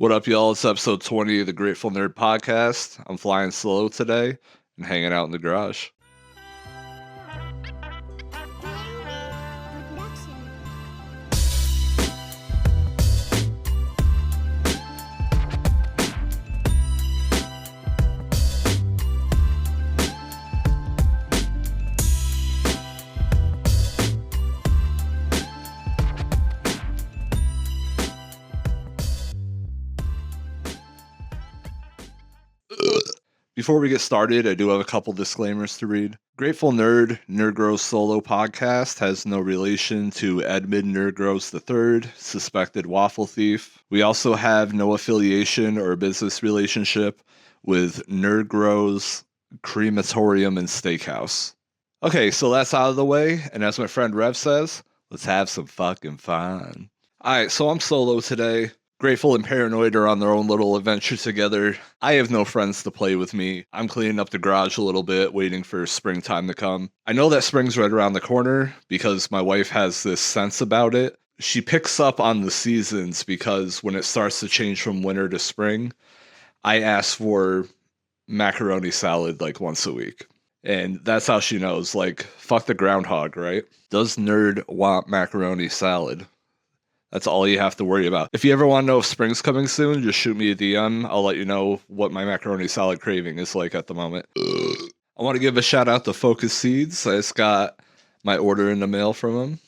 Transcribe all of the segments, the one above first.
What up, y'all? It's episode 20 of the Grateful Nerd Podcast. I'm flying solo today and hanging out in the garage. Before we get started, I do have a couple disclaimers to read. Grateful Nerd, Nerd Grows Solo Podcast has no relation to Edmund Nerd Grows III, suspected waffle thief. We also have no affiliation or business relationship with Nerd Grows Crematorium and Steakhouse. Okay, so that's out of the way, and as my friend Rev says, let's have some fucking fun. Alright, so I'm solo today. Grateful and Paranoid are on their own little adventure together. I have no friends to play with me. I'm cleaning up the garage a little bit, waiting for springtime to come. I know that spring's right around the corner because my wife has this sense about it. She picks up on the seasons because when it starts to change from winter to spring, I ask for macaroni salad like once a week. And that's how she knows, like, fuck the groundhog, right? Does nerd want macaroni salad? That's all you have to worry about. If you ever want to know if spring's coming soon, just shoot me a DM. I'll let you know what my macaroni salad craving is like at the moment. I want to give a shout out to Focus Seeds. I just got my order in the mail from them.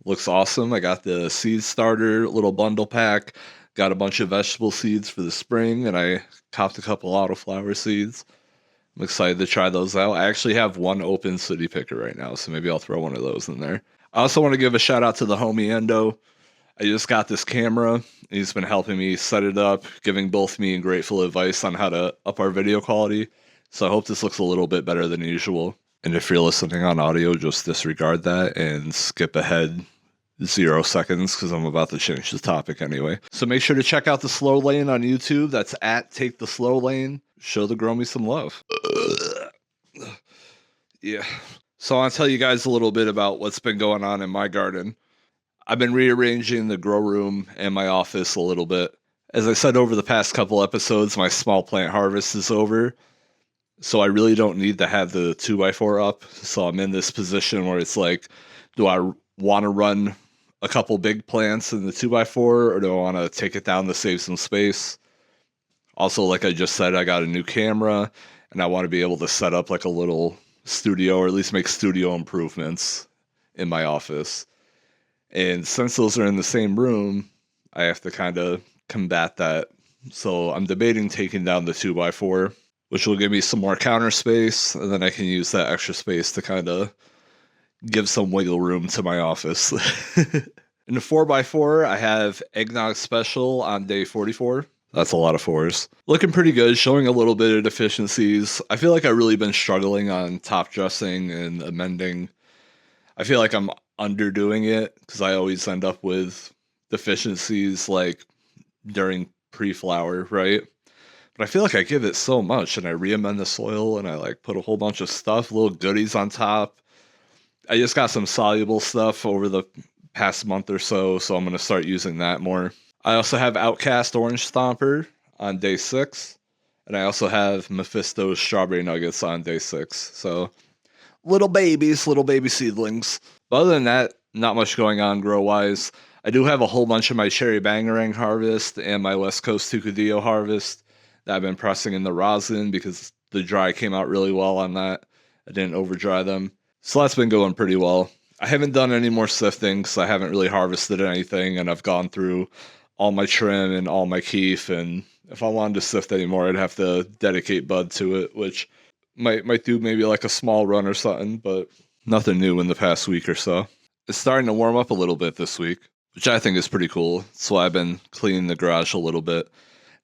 Looks awesome. I got the seed starter little bundle pack. Got a bunch of vegetable seeds for the spring, and I copped a couple autoflower seeds. I'm excited to try those out. I actually have one open city picker right now, so maybe I'll throw one of those in there. I also want to give a shout out to the homie Endo. I just got this camera. He's been helping me set it up, giving both me and Grateful advice on how to up our video quality. So I hope this looks a little bit better than usual. And if you're listening on audio, just disregard that and skip ahead 0 seconds because I'm about to change the topic anyway. So make sure to check out the Slow Lane on YouTube. That's at Take the Slow Lane. Show the Growmies some love. Yeah. So I'll tell you guys a little bit about what's been going on in my garden. I've been rearranging the grow room and my office a little bit. As I said over the past couple episodes, my small plant harvest is over. So I really don't need to have the 2x4 up. So I'm in this position where it's like, do I want to run a couple big plants in the 2x4 or do I want to take it down to save some space? Also, like I just said, I got a new camera and I want to be able to set up like a little studio or at least make studio improvements in my office. And since those are in the same room, I have to kind of combat that. So I'm debating taking down the 2x4, which will give me some more counter space. And then I can use that extra space to kind of give some wiggle room to my office. In the 4x4, I have Eggnog Special on day 44. That's a lot of fours. Looking pretty good, showing a little bit of deficiencies. I feel like I've really been struggling on top dressing and amending. I feel like I'm underdoing it because I always end up with deficiencies like during pre-flower, right? But I feel like I give it so much and I re-amend the soil and I like put a whole bunch of stuff, little goodies on top. I just got some soluble stuff over the past month or so, so I'm going to start using that more. I also have Outcast Orange Stomper on day 6, and I also have Mephisto's Strawberry Nuggets on day 6. So little baby seedlings. But other than that, not much going on grow-wise. I do have a whole bunch of my Cherry Bangarang harvest and my West Coast Tucadillo harvest that I've been pressing in the rosin because the dry came out really well on that. I didn't over-dry them. So that's been going pretty well. I haven't done any more sifting because I haven't really harvested anything, and I've gone through all my trim and all my keef, and if I wanted to sift anymore, I'd have to dedicate bud to it, which might do maybe like a small run or something, but nothing new in the past week or so. It's starting to warm up a little bit this week, which I think is pretty cool. So I've been cleaning the garage a little bit.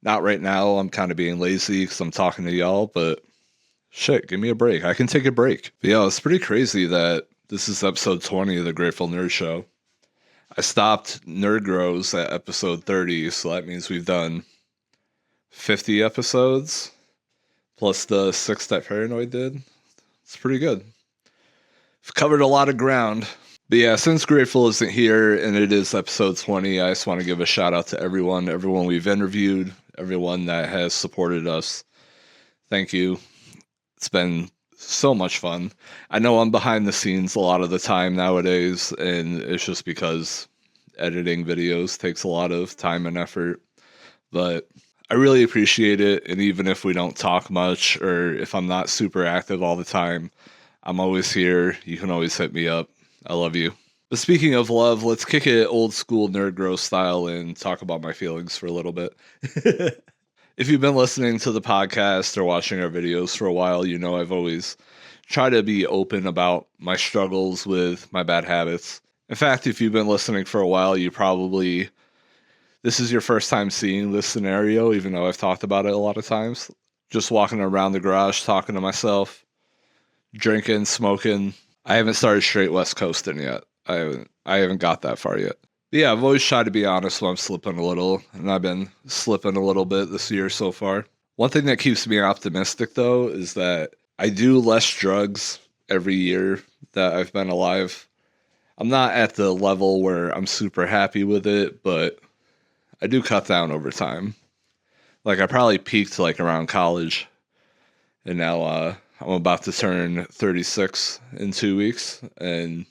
Not right now. I'm kind of being lazy because I'm talking to y'all, but shit, give me a break. I can take a break. But yeah, it's pretty crazy that this is episode 20 of the Grateful Nerd Show. I stopped Nerd Grows at episode 30, so that means we've done 50 episodes, plus the 6 that Paranoid did. It's pretty good. I've covered a lot of ground. But yeah, since Grateful isn't here and it is episode 20, I just want to give a shout out to everyone we've interviewed, everyone that has supported us. Thank you. It's been so much fun. I know I'm behind the scenes a lot of the time nowadays, and it's just because editing videos takes a lot of time and effort. But I really appreciate it. And even if we don't talk much or if I'm not super active all the time, I'm always here. You can always hit me up. I love you. But speaking of love, let's kick it old school nerd grow style and talk about my feelings for a little bit. If you've been listening to the podcast or watching our videos for a while, you know I've always tried to be open about my struggles with my bad habits. In fact, if you've been listening for a while, this is your first time seeing this scenario, even though I've talked about it a lot of times. Just walking around the garage, talking to myself, drinking, smoking. I haven't started straight West Coasting yet. I haven't got that far yet. But yeah, I've always tried to be honest when I'm slipping a little, and I've been slipping a little bit this year so far. One thing that keeps me optimistic, though, is that I do less drugs every year that I've been alive. I'm not at the level where I'm super happy with it, but I do cut down over time. Like, I probably peaked like around college, and now I'm about to turn 36 in 2 weeks, and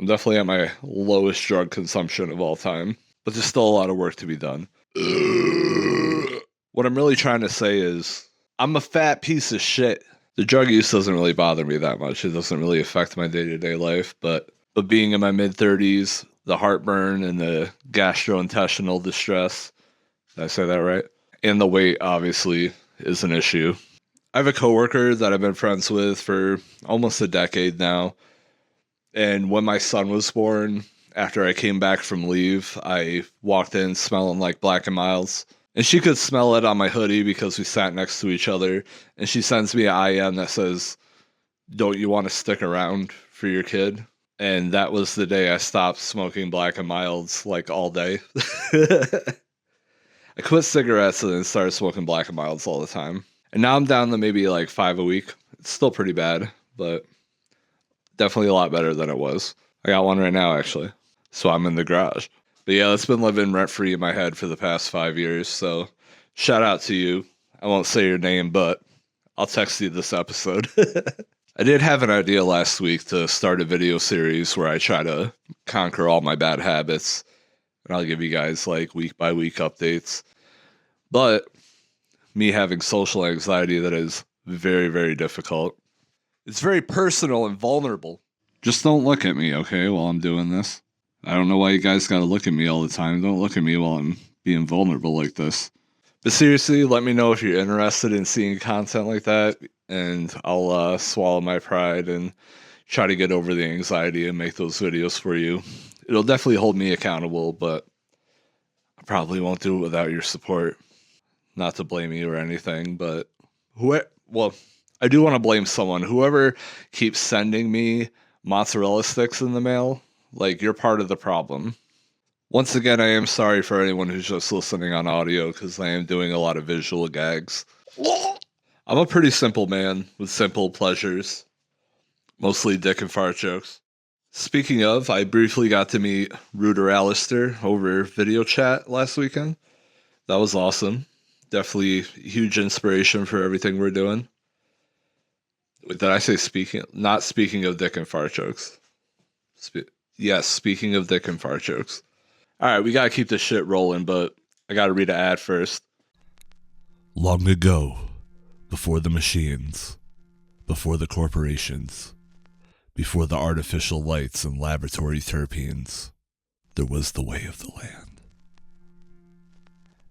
I'm definitely at my lowest drug consumption of all time, but there's still a lot of work to be done. What I'm really trying to say is I'm a fat piece of shit. The drug use doesn't really bother me that much. It doesn't really affect my day-to-day life, but being in my mid-30s, the heartburn and the gastrointestinal distress, did I say that right? And the weight, obviously, is an issue. I have a coworker that I've been friends with for almost a decade now. And when my son was born, after I came back from leave, I walked in smelling like Black and Milds. And she could smell it on my hoodie because we sat next to each other. And she sends me an IM that says, "Don't you want to stick around for your kid?" And that was the day I stopped smoking Black and Milds like all day. I quit cigarettes and then started smoking Black and Milds all the time. And now I'm down to maybe like 5 a week. It's still pretty bad, but definitely a lot better than it was. I got one right now, actually. So I'm in the garage. But yeah, it's been living rent-free in my head for the past 5 years. So shout out to you. I won't say your name, but I'll text you this episode. I did have an idea last week to start a video series where I try to conquer all my bad habits. And I'll give you guys like week by week updates. But me having social anxiety, that is very, very difficult. It's very personal and vulnerable. Just don't look at me, okay, while I'm doing this. I don't know why you guys gotta look at me all the time. Don't look at me while I'm being vulnerable like this. But seriously, let me know if you're interested in seeing content like that, and I'll swallow my pride and try to get over the anxiety and make those videos for you. It'll definitely hold me accountable, but I probably won't do it without your support. Not to blame you or anything, but I do want to blame someone. Whoever keeps sending me mozzarella sticks in the mail, like, you're part of the problem. Once again, I am sorry for anyone who's just listening on audio because I am doing a lot of visual gags. I'm a pretty simple man with simple pleasures, mostly dick and fart jokes. Speaking of, I briefly got to meet Rooter Alistair over video chat last weekend. That was awesome. Definitely huge inspiration for everything we're doing. Did I say speaking? Not speaking of dick and fart jokes. Yes, speaking of dick and fart jokes. All right, we got to keep this shit rolling, but I got to read an ad first. Long ago, before the machines, before the corporations, before the artificial lights and laboratory terpenes, there was the way of the land.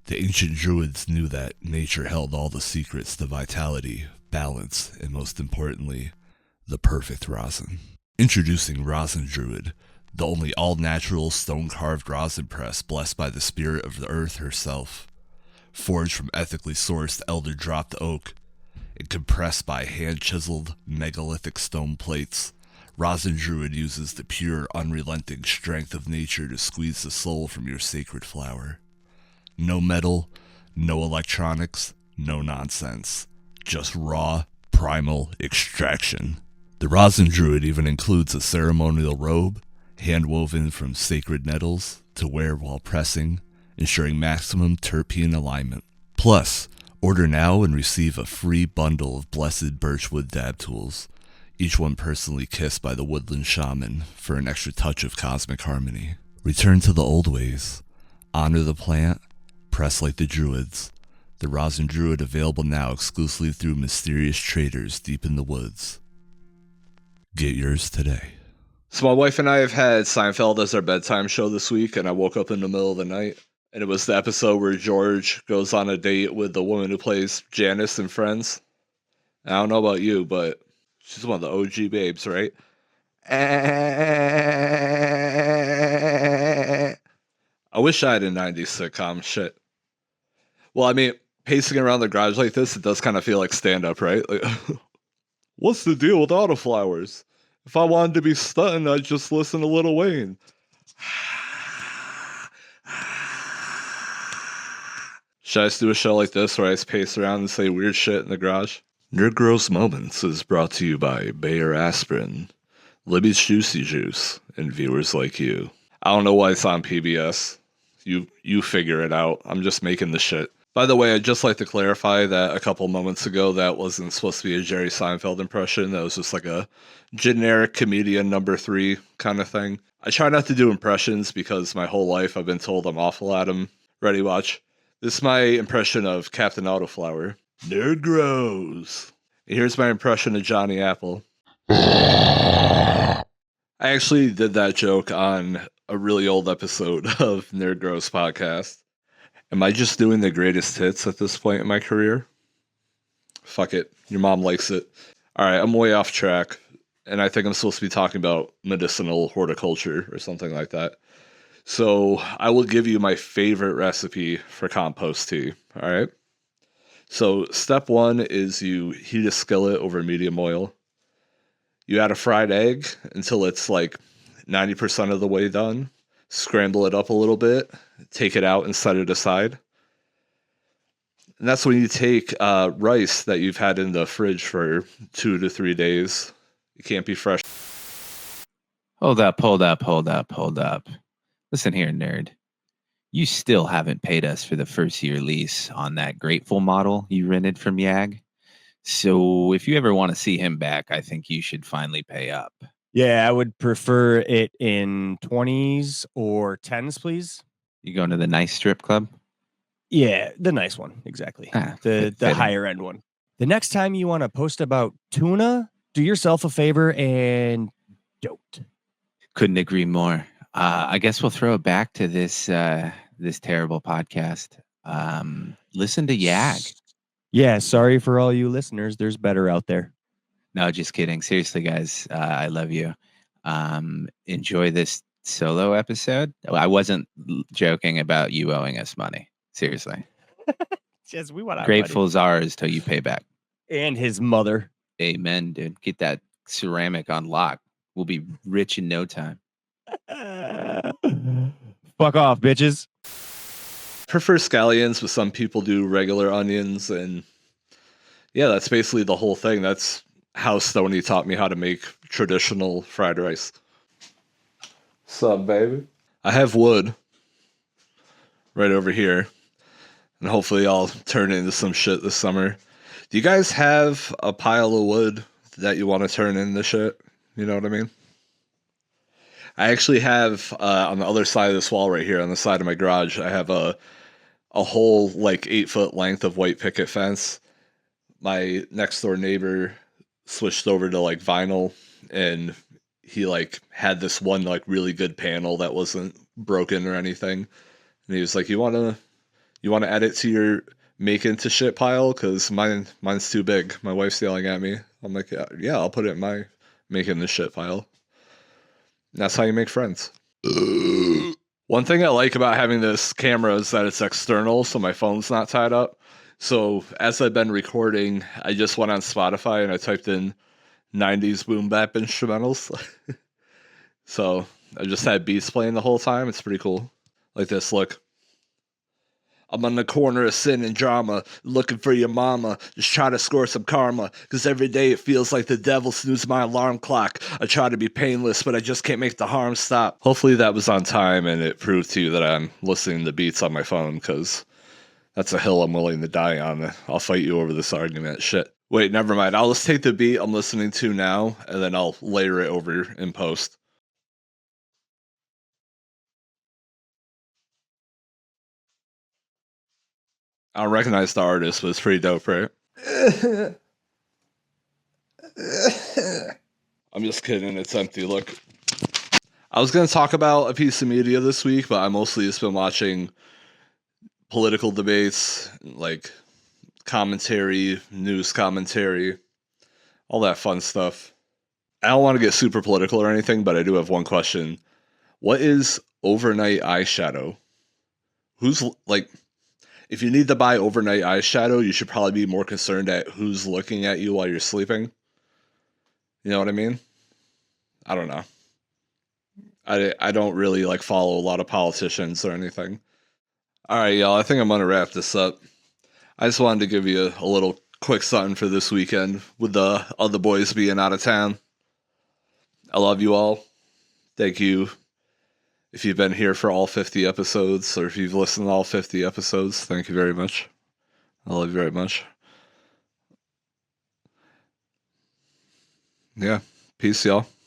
The ancient druids knew that nature held all the secrets to vitality, balance, and most importantly, the perfect rosin. Introducing Rosin Druid, the only all-natural stone-carved rosin press blessed by the spirit of the earth herself. Forged from ethically sourced elder-dropped oak, and compressed by hand-chiseled megalithic stone plates, Rosin Druid uses the pure, unrelenting strength of nature to squeeze the soul from your sacred flower. No metal, no electronics, no nonsense. Just raw, primal extraction. The rosin druid even includes a ceremonial robe, hand-woven from sacred nettles, to wear while pressing, ensuring maximum terpene alignment. Plus, order now and receive a free bundle of blessed birchwood dab tools, each one personally kissed by the woodland shaman for an extra touch of cosmic harmony. Return to the old ways. Honor the plant, press like the druids. The rosin druid available now exclusively through mysterious traders deep in the woods. Get yours today. So my wife and I have had Seinfeld as our bedtime show this week, and I woke up in the middle of the night, and it was the episode where George goes on a date with the woman who plays Janice in Friends. I don't know about you, but she's one of the OG babes, right? I wish I had a 90s sitcom. Shit. Well, I mean, pacing around the garage like this, it does kind of feel like stand-up, right? Like, what's the deal with autoflowers? If I wanted to be stunting, I'd just listen to Lil Wayne. Should I just do a show like this where I just pace around and say weird shit in the garage? Nerd Gross Moments is brought to you by Bayer Aspirin, Libby's Juicy Juice, and viewers like you. I don't know why it's on PBS. You figure it out. I'm just making the shit. By the way, I'd just like to clarify that a couple moments ago that wasn't supposed to be a Jerry Seinfeld impression. That was just like a generic comedian number 3 kind of thing. I try not to do impressions because my whole life I've been told I'm awful at them. Ready, watch. This is my impression of Captain Autoflower. Nerd grows. Here's my impression of Johnny Apple. I actually did that joke on a really old episode of Nerd Grows podcast. Am I just doing the greatest hits at this point in my career? Fuck it. Your mom likes it. All right, I'm way off track, and I think I'm supposed to be talking about medicinal horticulture or something like that. So I will give you my favorite recipe for compost tea. All right. So step 1 is you heat a skillet over medium oil. You add a fried egg until it's like 90% of the way done. Scramble it up a little bit. Take it out and set it aside. And that's when you take rice that you've had in the fridge for 2 to 3 days. It can't be fresh. Hold up. Listen here, nerd. You still haven't paid us for the first year lease on that Grateful model you rented from Yag. So if you ever want to see him back, I think you should finally pay up. Yeah, I would prefer it in 20s or 10s, please. You going to the nice strip club? Yeah, the nice one. Exactly. The higher end one. The next time you want to post about tuna, do yourself a favor and don't. Couldn't agree more. I guess we'll throw it back to this terrible podcast. Listen to Yag. Yeah, sorry for all you listeners. There's better out there. No, just kidding. Seriously, guys, I love you. Enjoy this solo episode. I wasn't joking about you owing us money. Seriously. Yes, we want our Grateful's ours till you pay back. And his mother. Amen, dude. Get that ceramic on lock. We'll be rich in no time. Fuck off, bitches. Prefer scallions, but some people do regular onions, and yeah, that's basically the whole thing. That's how Stoney taught me how to make traditional fried rice. Sup, baby? I have wood right over here, and hopefully I'll turn it into some shit this summer. Do you guys have a pile of wood that you want to turn into shit? You know what I mean? I actually have on the other side of this wall right here, on the side of my garage, I have a whole like 8-foot length of white picket fence. My next door neighbor switched over to like vinyl, and he like had this one like really good panel that wasn't broken or anything. And he was like, "You wanna add it to your make into shit pile? Cause mine's too big." My wife's yelling at me. I'm like, yeah, I'll put it in my make into shit pile. And that's how you make friends. One thing I like about having this camera is that it's external, so my phone's not tied up. So as I've been recording, I just went on Spotify and I typed in 90s boom bap instrumentals. So I just had beats playing the whole time. It's pretty cool. Like this, look. I'm on the corner of sin and drama, looking for your mama, just try to score some karma, cause every day it feels like the devil snoozes my alarm clock. I try to be painless, but I just can't make the harm stop. Hopefully that was on time and it proved to you that I'm listening to beats on my phone, cause that's a hill I'm willing to die on. I'll fight you over this argument. Shit. Wait, never mind. I'll just take the beat I'm listening to now, and then I'll layer it over in post. I don't recognize the artist, but it's pretty dope, right? I'm just kidding. It's empty. Look. I was going to talk about a piece of media this week, but I mostly just been watching political debates, like commentary, news commentary, all that fun stuff. I don't want to get super political or anything, but I do have one question. What is overnight eyeshadow? Who's like... If you need to buy overnight eyeshadow, you should probably be more concerned at who's looking at you while you're sleeping. You know what I mean? I don't know. I don't really like follow a lot of politicians or anything. All right, y'all. I think I'm gonna wrap this up. I just wanted to give you a little quick something for this weekend with the other boys being out of town. I love you all. Thank you. If you've been here for all 50 episodes, or if you've listened to all 50 episodes, thank you very much. I love you very much. Yeah. Peace, y'all.